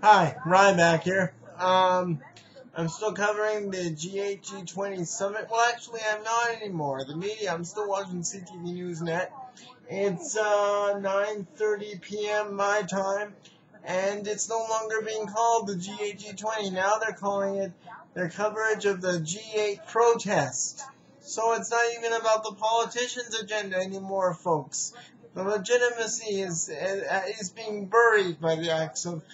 Hi, Ryan back here. I'm still covering the G8G20 summit. Well, actually, I'm not anymore. The media, I'm still watching CTV Newsnet. It's 9:30 p.m. my time, and it's no longer being called the G8G20. Now they're calling it their coverage of the G8 protest. So it's not even about the politicians' agenda anymore, folks. The legitimacy is being buried by the acts of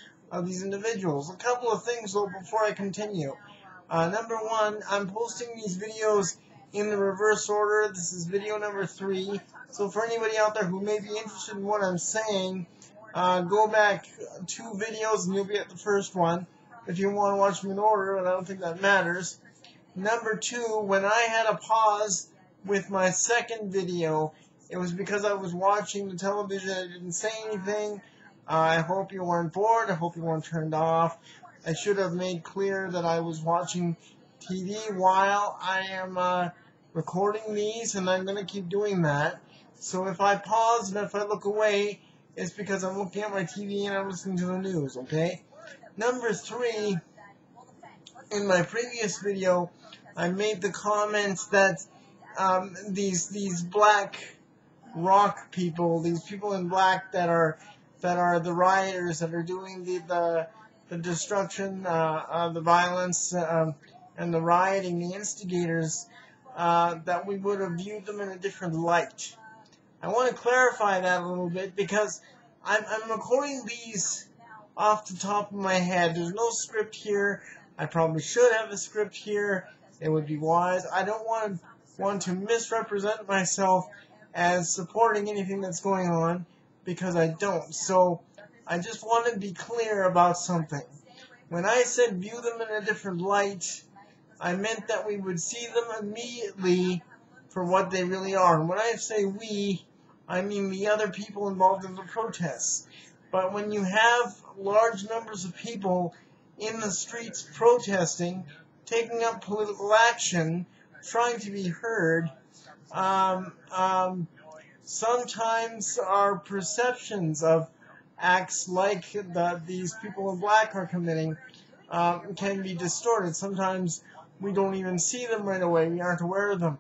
these individuals. A couple of things, though, before I continue. Number one, I'm posting these videos in the reverse order. This is video number 3. So for anybody out there who may be interested in what I'm saying, go back 2 videos and you'll be at the first one. If you want to watch them in order, and I don't think that matters. Number 2, when I had a pause with my second video, it was because I was watching the television. I didn't say anything. I hope you weren't bored. I hope you weren't turned off. I should have made clear that I was watching TV while I am recording these, and I'm going to keep doing that. So if I pause and if I look away, it's because I'm looking at my TV and I'm listening to the news, okay? Number 3, in my previous video, I made the comment that these black rock people, these people in black that are the rioters that are doing the destruction, the violence, and the rioting, the instigators, that we would have viewed them in a different light. I want to clarify that a little bit because I'm recording these off the top of my head. There's no script here. I probably should have a script here. It would be wise. I don't want to misrepresent myself as supporting anything that's going on, because I don't. So I just want to be clear about something. When I said view them in a different light, I meant that we would see them immediately for what they really are. And when I say we, I mean the other people involved in the protests. But when you have large numbers of people in the streets protesting, taking up political action, trying to be heard, sometimes our perceptions of acts like these people in black are committing can be distorted. Sometimes we don't even see them right away. We aren't aware of them.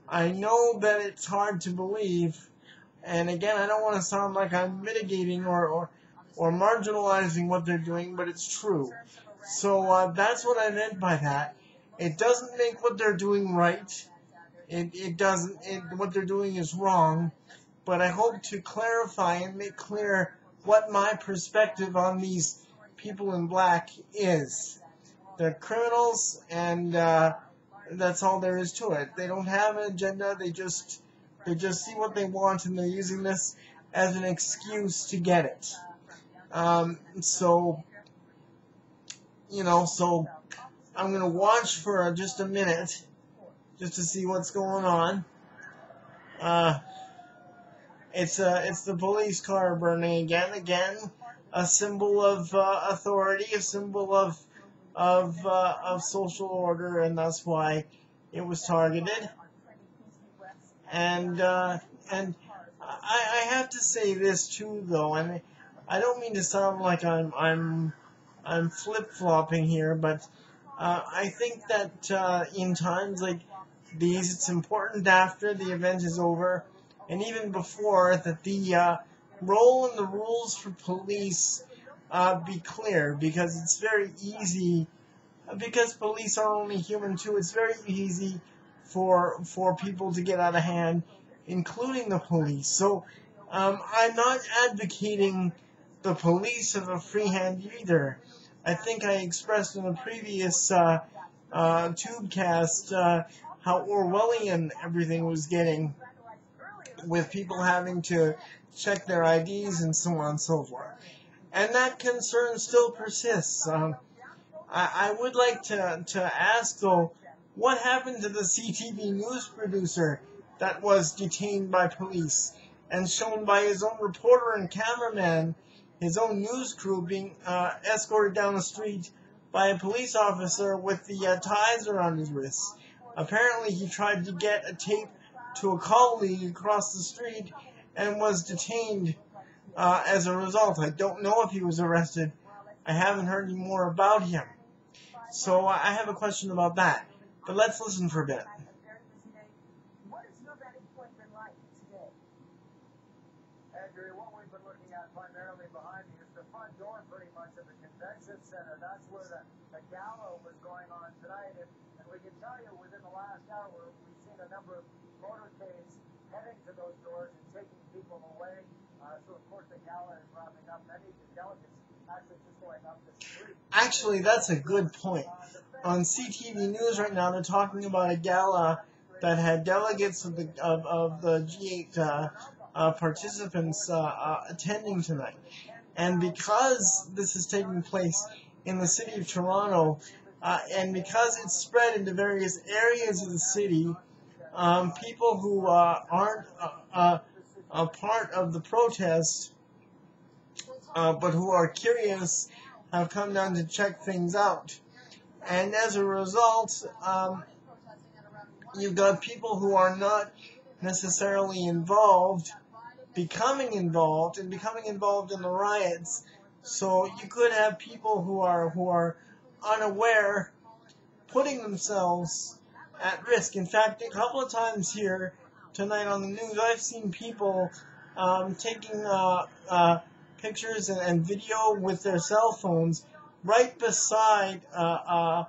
I know that it's hard to believe, and again, I don't want to sound like I'm mitigating or marginalizing what they're doing, but it's true. So that's what I meant by that. It doesn't make what they're doing right. It doesn't. What they're doing is wrong. But I hope to clarify and make clear what my perspective on these people in black is. They're criminals, and that's all there is to it. They don't have an agenda. They just see what they want, and they're using this as an excuse to get it. So I'm going to watch for just a minute just to see what's going on. It's the police car burning again, a symbol of authority, a symbol of social order, and that's why it was targeted. And I have to say this too, though, and I don't mean to sound like I'm flip-flopping here, but I think that in times like these, it's important after the event is over, and even before, that the role and the rules for police be clear, because it's very easy, because police are only human too, it's very easy for people to get out of hand, including the police. So I'm not advocating the police have a free hand either. I think I expressed in a previous Tubecast how Orwellian everything was getting, with people having to check their IDs and so on and so forth. And that concern still persists. I would like to ask, though, what happened to the CTV news producer that was detained by police and shown by his own reporter and cameraman, his own news crew, being escorted down the street by a police officer with the ties around his wrists? Apparently he tried to get a tape to a colleague across the street and was detained as a result. I don't know if he was arrested. I haven't heard any more about him. So I have a question about that. But let's listen for a bit. What has your vantage point been like today? Andrew, what we've been looking at primarily behind me is the front door pretty much of the convention center. That's where the gala was going on tonight. And we can tell you within the last hour we've seen a number of motorcades heading to those doors and taking people away. So of course the gala is wrapping up. Many of the delegates actually just going up the street. Actually, that's a good point. On CTV News right now, they're talking about a gala that had delegates of the G8 participants attending tonight. And because this is taking place in the city of Toronto, and because it's spread into various areas of the city, people who aren't a part of the protest, but who are curious, have come down to check things out. And as a result, you've got people who are not necessarily involved becoming involved in the riots. So you could have people who are unaware putting themselves at risk. In fact, a couple of times here tonight on the news, I've seen people taking pictures and video with their cell phones right beside a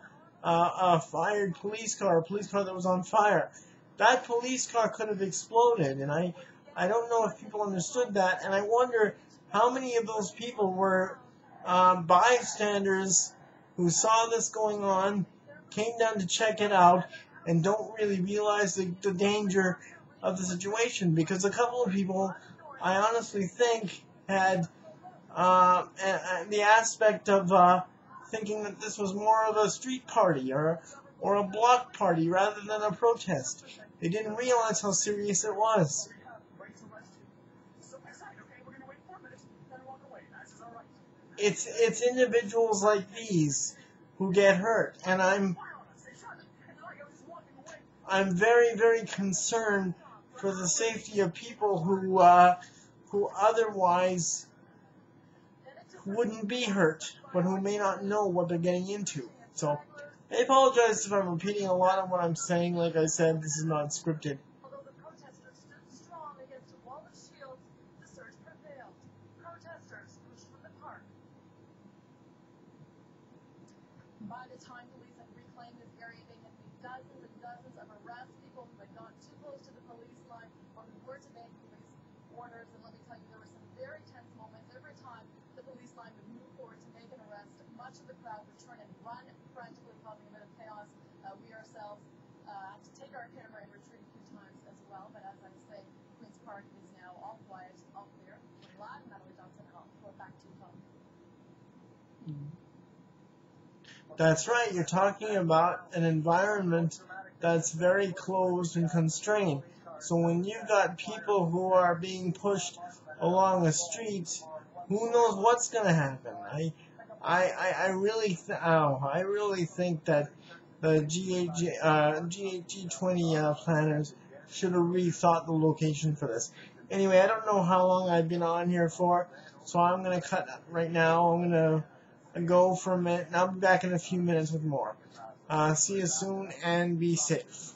fired police car, a police car that was on fire. That police car could have exploded, and I don't know if people understood that, and I wonder how many of those people were bystanders who saw this going on, came down to check it out, and don't really realize the danger of the situation, because a couple of people, I honestly think, had the aspect of thinking that this was more of a street party or a block party rather than a protest. They didn't realize how serious it was. It's individuals like these who get hurt, and I'm very, very concerned for the safety of people who otherwise wouldn't be hurt, but who may not know what they're getting into. So I apologize if I'm repeating a lot of what I'm saying. Like I said, this is not scripted. Although the protesters stood strong against a wall of shields, the surge prevailed. Protesters pushed from the park. By the time police had reclaimed this area, they had made dozens and dozens of arrests, people who had gone too close to the police line or who were to make police orders. And let me tell you, there were some very tense moments every time the police line would move forward to make an arrest. Much of the crowd would turn and run frantically, causing a bit of chaos. We ourselves had to take our camera and retreat a few times as well. But as I say, Queen's Park is now all quiet, all clear. We're glad, Natalie Johnson, and I'll go back to you, Tom. That's right. You're talking about an environment that's very closed and constrained. So when you've got people who are being pushed along a street, who knows what's going to happen? I really think that the G8G20 planners should have rethought the location for this. Anyway, I don't know how long I've been on here for, so I'm going to cut right now. I'm going to go for a minute, and I'll be back in a few minutes with more. See you soon, and be safe.